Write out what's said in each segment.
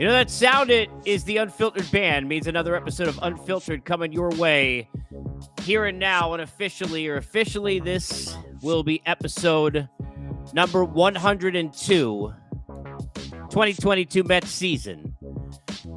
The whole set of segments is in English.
You know that sound it is the Unfiltered Band. Means another episode of Unfiltered coming your way here and now. And officially, this will be episode number 102, 2022 Mets season.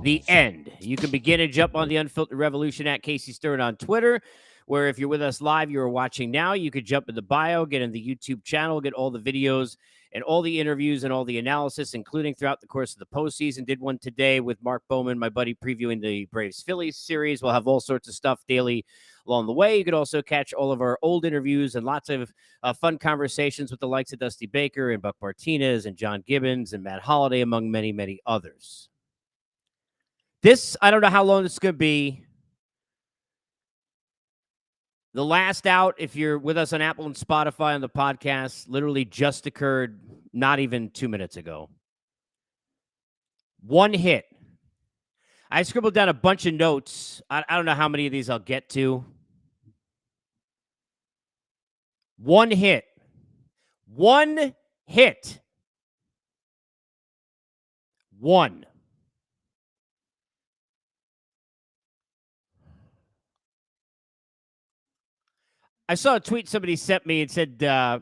The end. You can begin and jump on the Unfiltered Revolution at Casey Stern on Twitter, where if you're with us live, you're watching now, you could jump in the bio, get in the YouTube channel, get all the videos and all the interviews and all the analysis, including throughout the course of the postseason. Did one today with Mark Bowman, my buddy, previewing the Braves-Phillies series. We'll have all sorts of stuff daily along the way. You could also catch all of our old interviews and lots of fun conversations with the likes of Dusty Baker and Buck Martinez and John Gibbons and Matt Holliday, among many, many others. This, I don't know how long this is going to be. The last out, if you're with us on Apple and Spotify on the podcast, literally just occurred not even 2 minutes ago. One hit. I scribbled down a bunch of notes. I don't know how many of these I'll get to. One hit. One hit. One. I saw a tweet somebody sent me and said about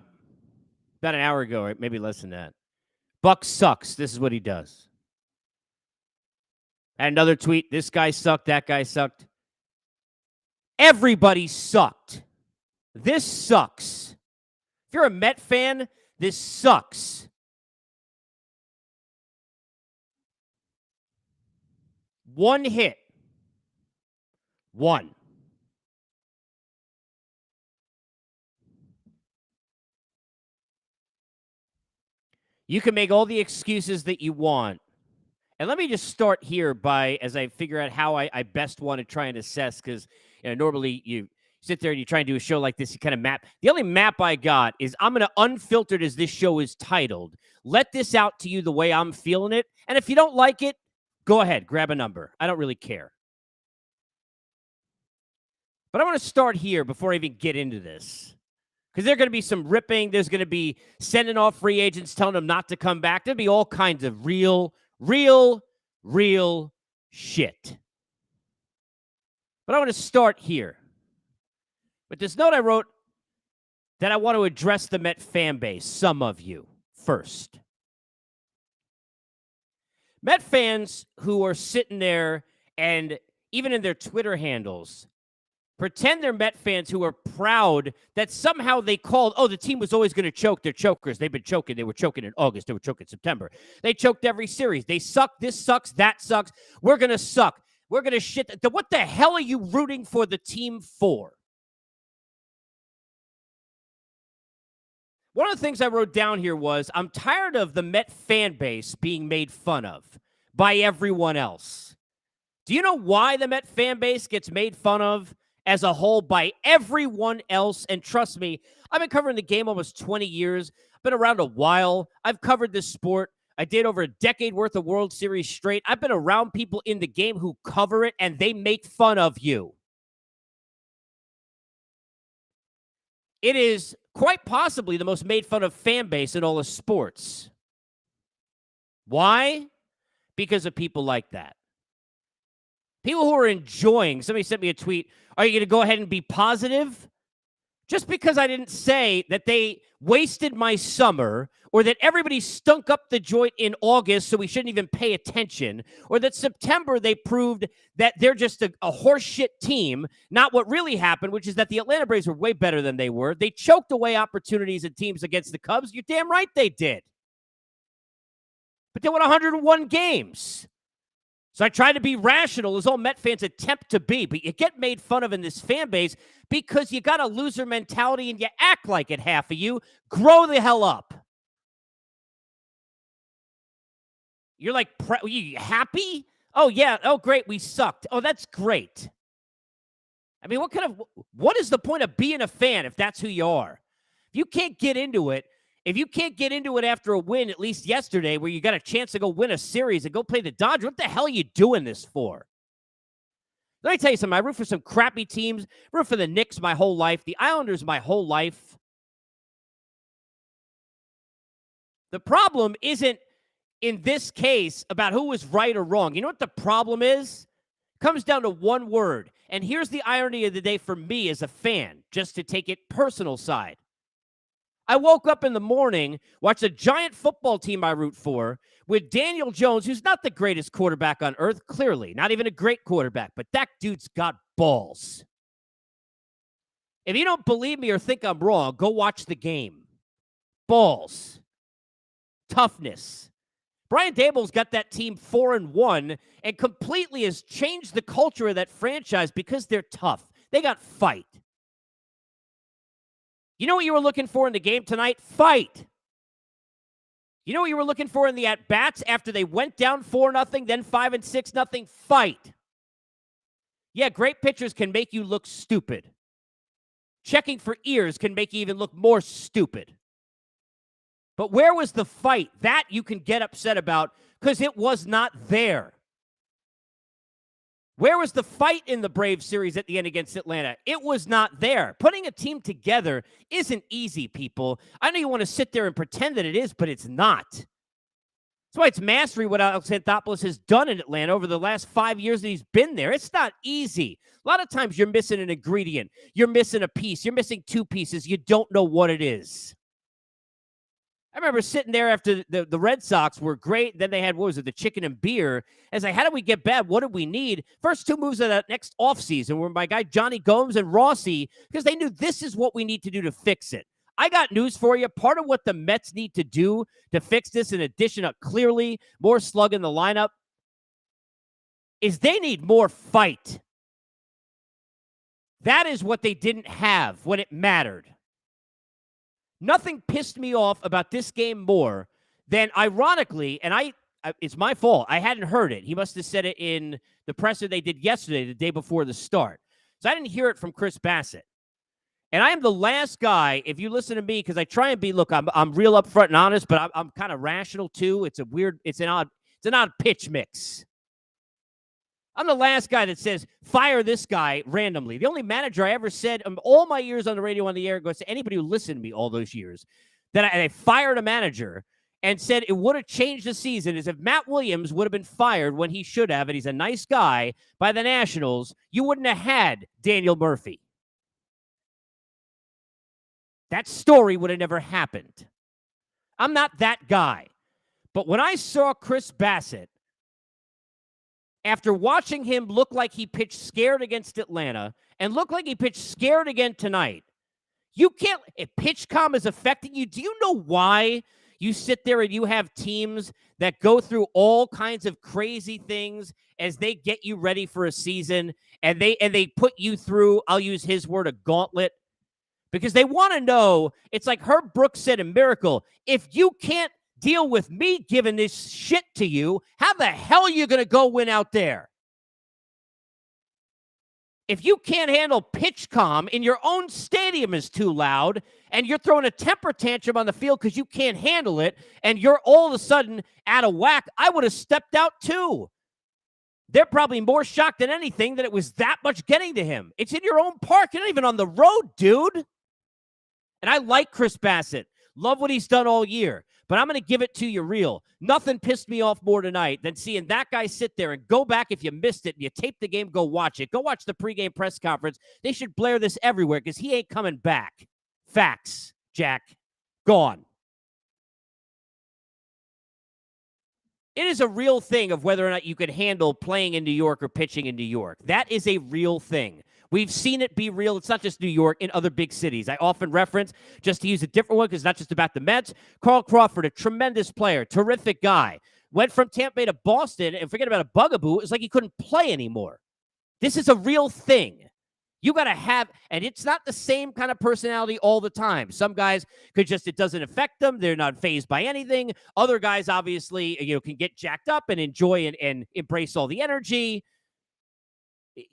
an hour ago, or maybe less than that. Buck sucks. This is what he does. And another tweet. This guy sucked. That guy sucked. Everybody sucked. This sucks. If you're a Met fan, this sucks. One hit. One. You can make all the excuses that you want. And let me just start here as I figure out how I best want to try and assess, because normally you sit there and you try and do a show like this, you kind of map. The only map I got is I'm going to Unfiltered, as this show is titled. Let this out to you the way I'm feeling it. And if you don't like it, go ahead, grab a number. I don't really care. But I want to start here before I even get into this. Because there's going to be some ripping. There's going to be sending off free agents, telling them not to come back. There'll be all kinds of real shit. But I want to start here with this note I wrote that I want to address the Met fan base, some of you, first. Met fans who are sitting there and even in their Twitter handles pretend they're Met fans who are proud that somehow they called, the team was always going to choke. They're chokers. They've been choking. They were choking in August. They were choking in September. They choked every series. They suck. This sucks. That sucks. We're going to suck. We're going to shit. What the hell are you rooting for the team for? One of the things I wrote down here was, I'm tired of the Met fan base being made fun of by everyone else. Do you know why the Met fan base gets made fun of as a whole by everyone else? And trust me, I've been covering the game almost 20 years. I've been around a while. I've covered this sport. I did over a decade worth of World Series straight. I've been around people in the game who cover it, and they make fun of you. It is quite possibly the most made fun of fan base in all of sports. Why? Because of people like that. People who are enjoying. Somebody sent me a tweet. Are you going to go ahead and be positive? Just because I didn't say that they wasted my summer, or that everybody stunk up the joint in August so we shouldn't even pay attention, or that September they proved that they're just a horseshit team, not what really happened, which is that the Atlanta Braves were way better than they were. They choked away opportunities and teams against the Cubs. You're damn right they did. But they won 101 games. So I try to be rational, as all Met fans attempt to be, but you get made fun of in this fan base because you got a loser mentality and you act like it, half of you. Grow the hell up. You're like, you happy? Oh, yeah. Oh, great. We sucked. Oh, that's great. I mean, what is the point of being a fan if that's who you are? If you can't get into it, after a win, at least yesterday, where you got a chance to go win a series and go play the Dodgers, what the hell are you doing this for? Let me tell you something. I root for some crappy teams. I root for the Knicks my whole life. The Islanders my whole life. The problem isn't in this case about who was right or wrong. You know what the problem is? It comes down to one word. And here's the irony of the day for me as a fan, just to take it personal side. I woke up in the morning, watched a giant football team I root for with Daniel Jones, who's not the greatest quarterback on earth, clearly, not even a great quarterback, but that dude's got balls. If you don't believe me or think I'm wrong, go watch the game. Balls. Toughness. Brian Daboll's got that team 4-1 and completely has changed the culture of that franchise because they're tough. They got fight. You know what you were looking for in the game tonight? Fight. You know what you were looking for in the at-bats after they went down 4-0, then 5 and 6-0? Fight. Yeah, great pitchers can make you look stupid. Checking for ears can make you even look more stupid. But where was the fight? That you can get upset about because it was not there. Where was the fight in the Braves series at the end against Atlanta? It was not there. Putting a team together isn't easy, people. I know you want to sit there and pretend that it is, but it's not. That's why it's mastery what Alex Anthopoulos has done in Atlanta over the last 5 years that he's been there. It's not easy. A lot of times you're missing an ingredient. You're missing a piece. You're missing two pieces. You don't know what it is. I remember sitting there after the Red Sox were great. Then they had, what was it, the chicken and beer. As like, how did we get bad? What did we need? First two moves of that next offseason were my guy Johnny Gomes and Rossi because they knew this is what we need to do to fix it. I got news for you. Part of what the Mets need to do to fix this, in addition to clearly more slug in the lineup, is they need more fight. That is what they didn't have when it mattered. Nothing pissed me off about this game more than, ironically, and it's my fault. I hadn't heard it. He must have said it in the presser they did yesterday, the day before the start. So I didn't hear it from Chris Bassett. And I am the last guy, if you listen to me, because I try and be, look, I'm real upfront and honest, but I'm kind of rational too. It's an odd pitch mix. I'm the last guy that says, fire this guy randomly. The only manager I ever said all my years on the radio on the air, goes to anybody who listened to me all those years, that I fired a manager and said it would have changed the season is if Matt Williams would have been fired when he should have, and he's a nice guy, by the Nationals, you wouldn't have had Daniel Murphy. That story would have never happened. I'm not that guy. But when I saw Chris Bassett, after watching him look like he pitched scared against Atlanta and look like he pitched scared again tonight, you can't, if PitchCom is affecting you, do you know why you sit there and you have teams that go through all kinds of crazy things as they get you ready for a season and they put you through, I'll use his word, a gauntlet? Because they want to know, it's like Herb Brooks said in Miracle, if you can't deal with me giving this shit to you, how the hell are you going to go win out there? If you can't handle PitchCom in your own stadium is too loud and you're throwing a temper tantrum on the field because you can't handle it and you're all of a sudden out of whack, I would have stepped out too. They're probably more shocked than anything that it was that much getting to him. It's in your own park. You're not even on the road, dude. And I like Chris Bassett. Love what he's done all year. But I'm going to give it to you real. Nothing pissed me off more tonight than seeing that guy sit there and go back. If you missed it and you taped the game, go watch it. Go watch the pregame press conference. They should blare this everywhere because he ain't coming back. Facts, Jack. Gone. It is a real thing of whether or not you could handle playing in New York or pitching in New York. That is a real thing. We've seen it be real. It's not just New York, in other big cities. I often reference, just to use a different one because it's not just about the Mets, Carl Crawford, a tremendous player, terrific guy. Went from Tampa Bay to Boston, and forget about a bugaboo. It was like he couldn't play anymore. This is a real thing. You got to have, and it's not the same kind of personality all the time. Some guys could just, it doesn't affect them. They're not fazed by anything. Other guys, obviously, can get jacked up and enjoy and embrace all the energy.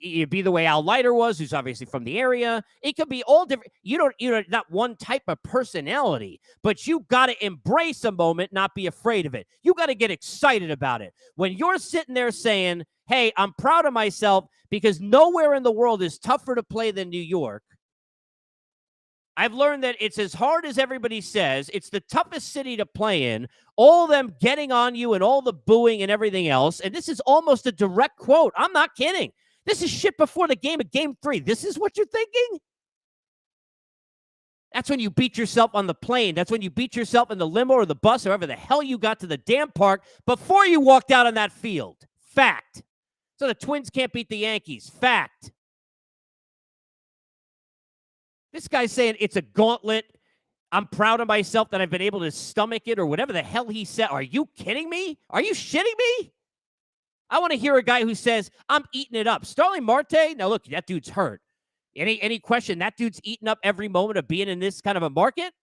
It'd be the way Al Leiter was, who's obviously from the area. It could be all different. You don't not one type of personality, but you got to embrace a moment, not be afraid of it. You got to get excited about it. When you're sitting there saying, hey, I'm proud of myself because nowhere in the world is tougher to play than New York. I've learned that it's as hard as everybody says. It's the toughest city to play in. All of them getting on you and all the booing and everything else. And this is almost a direct quote. I'm not kidding. This is shit before the game of Game 3. This is what you're thinking? That's when you beat yourself on the plane. That's when you beat yourself in the limo or the bus or wherever the hell you got to the damn park before you walked out on that field. Fact. So the Twins can't beat the Yankees. Fact. This guy's saying it's a gauntlet. I'm proud of myself that I've been able to stomach it or whatever the hell he said. Are you kidding me? Are you shitting me? I want to hear a guy who says, I'm eating it up. Starling Marte, now look, that dude's hurt. Any question, that dude's eating up every moment of being in this kind of a market?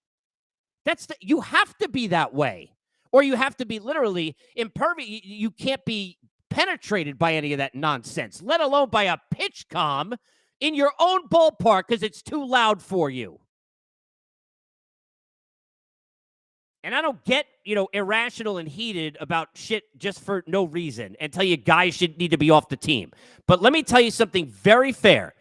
You have to be that way. Or you have to be literally impervious. You can't be penetrated by any of that nonsense, let alone by a pitch com in your own ballpark because it's too loud for you. And I don't get, irrational and heated about shit just for no reason and tell you guys should need to be off the team. But let me tell you something very fair.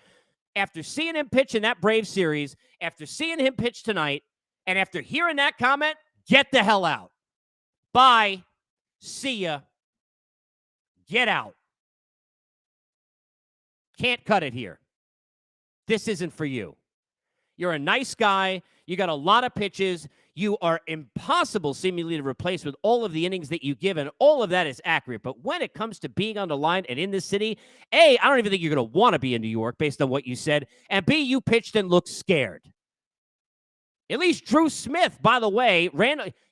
After seeing him pitch in that Braves series, after seeing him pitch tonight, and after hearing that comment, get the hell out. Bye. See ya. Get out. Can't cut it here. This isn't for you. You're a nice guy. You got a lot of pitches. You are impossible seemingly to replace with all of the innings that you give, and all of that is accurate. But when it comes to being on the line and in this city, A, I don't even think you're going to want to be in New York based on what you said, and B, you pitched and looked scared. At least Drew Smith, by the way,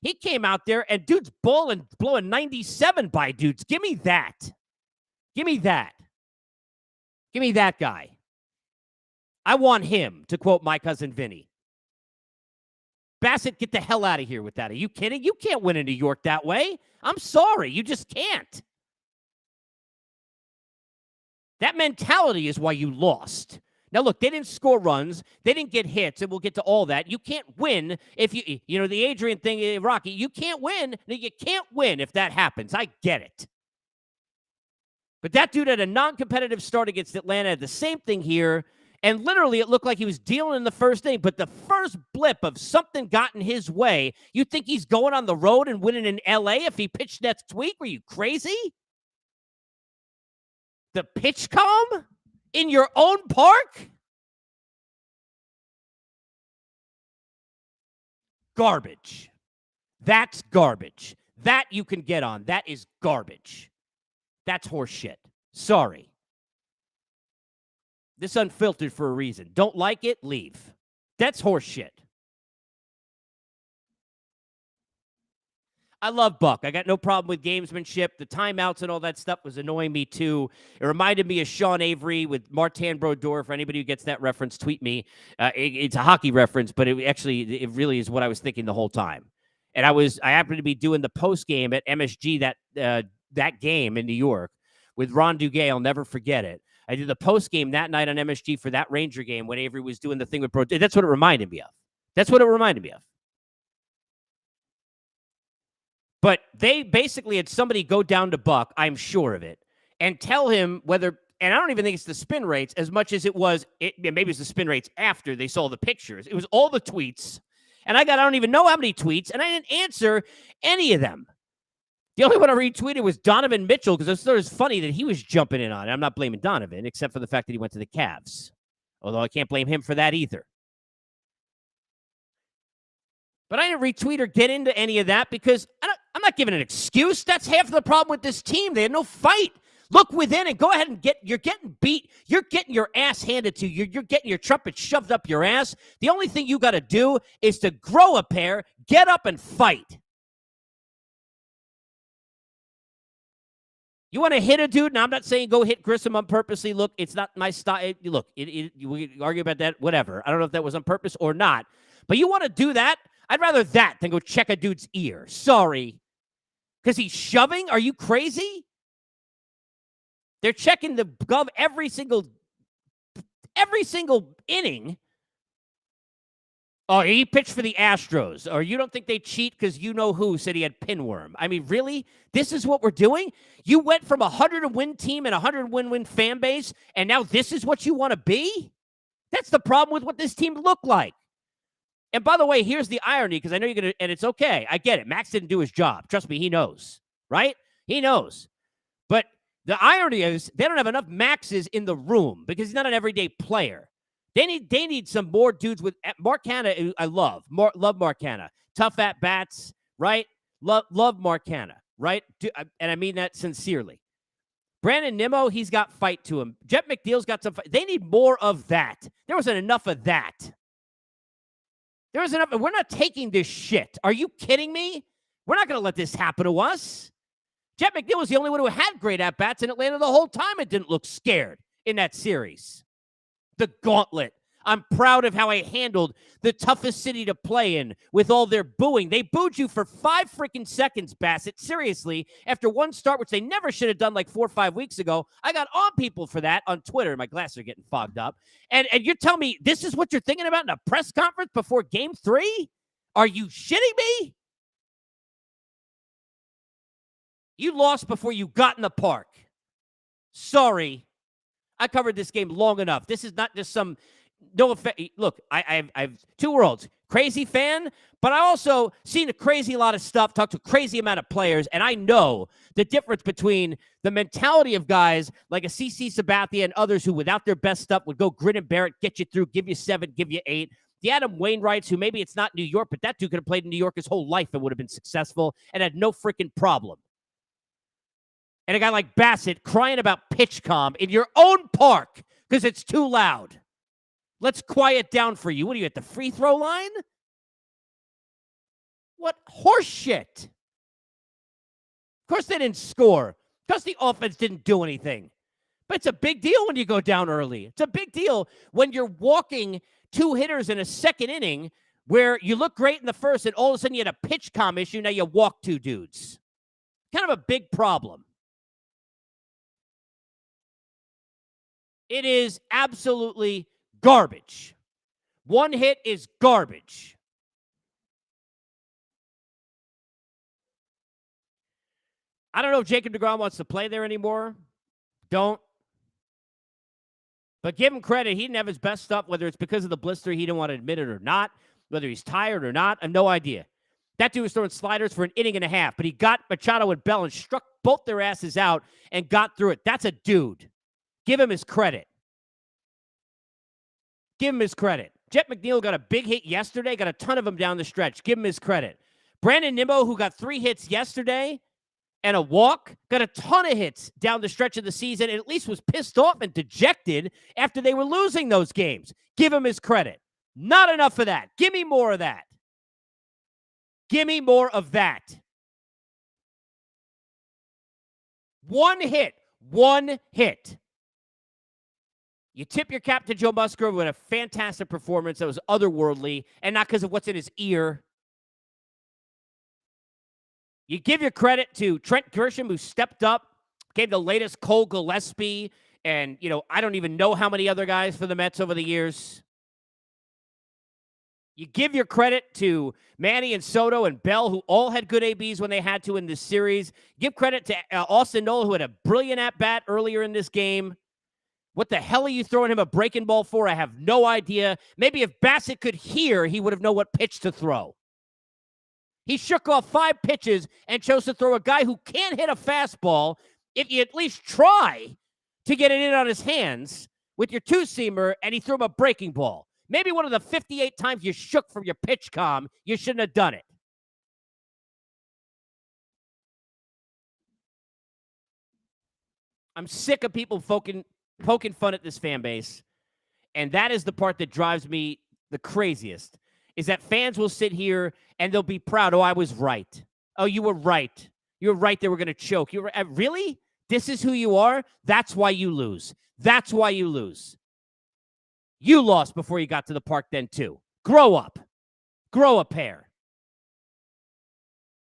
he came out there, and dude's blowing 97 by dudes. Give me that. Give me that. Give me that guy. I want him, to quote my cousin Vinny. Bassett, get the hell out of here with that. Are you kidding? You can't win in New York that way. I'm sorry. You just can't. That mentality is why you lost. Now, look, they didn't score runs. They didn't get hits, and we'll get to all that. You can't win if the Adrian thing, Rocky, you can't win. You can't win if that happens. I get it. But that dude had a non-competitive start against Atlanta. Had the same thing here. And literally, it looked like he was dealing in the first inning. But the first blip of something got in his way, you think he's going on the road and winning in L.A. if he pitched next week? Were you crazy? The pitch calm in your own park? Garbage. That's garbage. That you can get on. That is garbage. That's horseshit. Sorry. This unfiltered for a reason. Don't like it? Leave. That's horseshit. I love Buck. I got no problem with gamesmanship. The timeouts and all that stuff was annoying me too. It reminded me of Sean Avery with Martin Brodeur. For anybody who gets that reference, tweet me. It's a hockey reference, but it really is what I was thinking the whole time. And I happened to be doing the post game at MSG that game in New York with Ron Duguay. I'll never forget it. I did the post game that night on MSG for that Ranger game when Avery was doing the thing with Brodeur. That's what it reminded me of. That's what it reminded me of. But they basically had somebody go down to Buck, I'm sure of it, and tell him whether, and I don't even think it's the spin rates as much as it was, maybe it's the spin rates after they saw the pictures. It was all the tweets. And I don't even know how many tweets, and I didn't answer any of them. The only one I retweeted was Donovan Mitchell because I thought it was funny that he was jumping in on it. I'm not blaming Donovan, except for the fact that he went to the Cavs. Although I can't blame him for that either. But I didn't retweet or get into any of that because I'm not giving an excuse. That's half of the problem with this team. They had no fight. Look within and go ahead and you're getting beat. You're getting your ass handed to you. You're getting your trumpet shoved up your ass. The only thing you got to do is to grow a pair, get up and fight. You want to hit a dude? Now, I'm not saying go hit Grissom on purposely. Look, it's not my style. Look, we can argue about that, whatever. I don't know if that was on purpose or not. But you want to do that? I'd rather that than go check a dude's ear. Sorry. Because he's shoving? Are you crazy? They're checking the glove every single inning. Oh, he pitched for the Astros. Or you don't think they cheat because you know who said he had pinworm. I mean, really? This is what we're doing? You went from a 100-win team and a 100-win fan base, and now this is what you want to be? That's the problem with what this team looked like. And by the way, here's the irony, because I know you're going to, and it's okay. I get it. Max didn't do his job. Trust me, he knows, right? He knows. But the irony is they don't have enough Maxes in the room because he's not an everyday player. They need some more dudes with Mark Hanna. I love Mark Hanna. Tough at bats, right? Love Mark Hanna, right? And I mean that sincerely. Brandon Nimmo, he's got fight to him. Jet McNeil's got some fight. They need more of that. There wasn't enough of that. There was enough. We're not taking this shit. Are you kidding me? We're not going to let this happen to us. Jet McNeil was the only one who had great at-bats in Atlanta the whole time and didn't look scared in that series. The gauntlet. I'm proud of how I handled the toughest city to play in with all their booing. They booed you for 5 freaking seconds, Bassett. Seriously, after one start, which they never should have done like 4 or 5 weeks ago. I got on people for that on Twitter. My glasses are getting fogged up. And you're telling me this is what you're thinking about in a press conference before Game 3? Are you shitting me? You lost before you got in the park. Sorry. I covered this game long enough. This is not just some... No effect. Look, I've two worlds. Crazy fan, but I also seen a crazy lot of stuff, talked to a crazy amount of players, and I know the difference between the mentality of guys like a CC Sabathia and others who, without their best stuff, would go grin and bear it, get you through, give you 7, give you 8. The Adam Wainwrights, who maybe it's not New York, but that dude could have played in New York his whole life and would have been successful and had no freaking problem. And a guy like Bassett crying about pitch calm in your own park because it's too loud. Let's quiet down for you. What are you, at the free throw line? What horse shit? Of course they didn't score. Because the offense didn't do anything. But it's a big deal when you go down early. It's a big deal when you're walking 2 hitters in a second inning where you look great in the first and all of a sudden you had a pitch comm issue. Now you walk 2 dudes. Kind of a big problem. It is absolutely garbage. 1 hit is garbage. I don't know if Jacob deGrom wants to play there anymore. Don't. But give him credit. He didn't have his best stuff, whether it's because of the blister, he didn't want to admit it or not, whether he's tired or not, I have no idea. That dude was throwing sliders for an inning and a half, but he got Machado and Bell and struck both their asses out and got through it. That's a dude. Give him his credit. Give him his credit. Jet McNeil got a big hit yesterday, got a ton of them down the stretch. Give him his credit. Brandon Nimmo, who got 3 hits yesterday and a walk, got a ton of hits down the stretch of the season and at least was pissed off and dejected after they were losing those games. Give him his credit. Not enough of that. Give me more of that. Give me more of that. 1 hit. 1 hit. You tip your cap to Joe Musgrove with a fantastic performance that was otherworldly, and not because of what's in his ear. You give your credit to Trent Grisham, who stepped up, gave the latest Cole Gillespie, and, I don't even know how many other guys for the Mets over the years. You give your credit to Manny and Soto and Bell, who all had good ABs when they had to in this series. Give credit to Austin Nola, who had a brilliant at-bat earlier in this game. What the hell are you throwing him a breaking ball for? I have no idea. Maybe if Bassett could hear, he would have known what pitch to throw. He shook off 5 pitches and chose to throw a guy who can't hit a fastball if you at least try to get it in on his hands with your 2-seamer, and he threw him a breaking ball. Maybe one of the 58 times you shook from your pitch comm, you shouldn't have done it. I'm sick of people poking fun at this fan base, and that is the part that drives me the craziest, is that fans will sit here and they'll be proud. Oh, I was right. Oh, you were right. You were right they were going to choke. You were really? This is who you are? That's why you lose. That's why you lose. You lost before you got to the park then, too. Grow up. Grow a pair.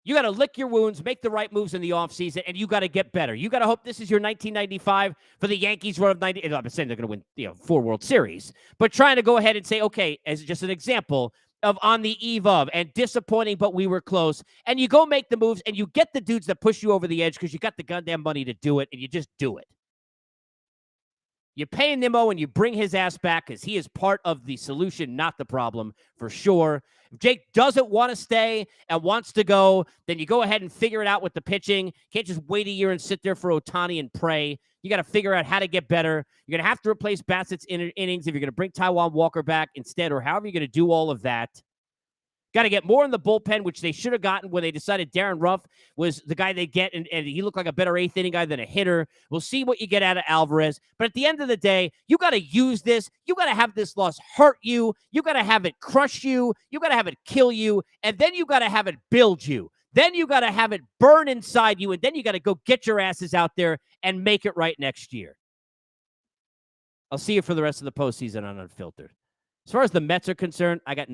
You got to lick your wounds, make the right moves in the offseason, and you got to get better. You got to hope this is your 1995 for the Yankees run of 90. I'm saying they're going to win 4 World Series, but trying to go ahead and say, okay, as just an example of on the eve of, and disappointing, but we were close, and you go make the moves, and you get the dudes that push you over the edge because you got the goddamn money to do it, and you just do it. You pay Nimmo and you bring his ass back because he is part of the solution, not the problem, for sure. If Jake doesn't want to stay and wants to go, then you go ahead and figure it out with the pitching. Can't just wait a year and sit there for Ohtani and pray. You got to figure out how to get better. You're going to have to replace Bassett's innings if you're going to bring Taijuan Walker back instead, or however you're going to do all of that. Got to get more in the bullpen, which they should have gotten when they decided Darren Ruff was the guy they get, and he looked like a better eighth inning guy than a hitter. We'll see what you get out of Alvarez. But at the end of the day, you got to use this. You got to have this loss hurt you. You got to have it crush you. You got to have it kill you. And then you got to have it build you. Then you got to have it burn inside you. And then you got to go get your asses out there and make it right next year. I'll see you for the rest of the postseason on Unfiltered. As far as the Mets are concerned, I got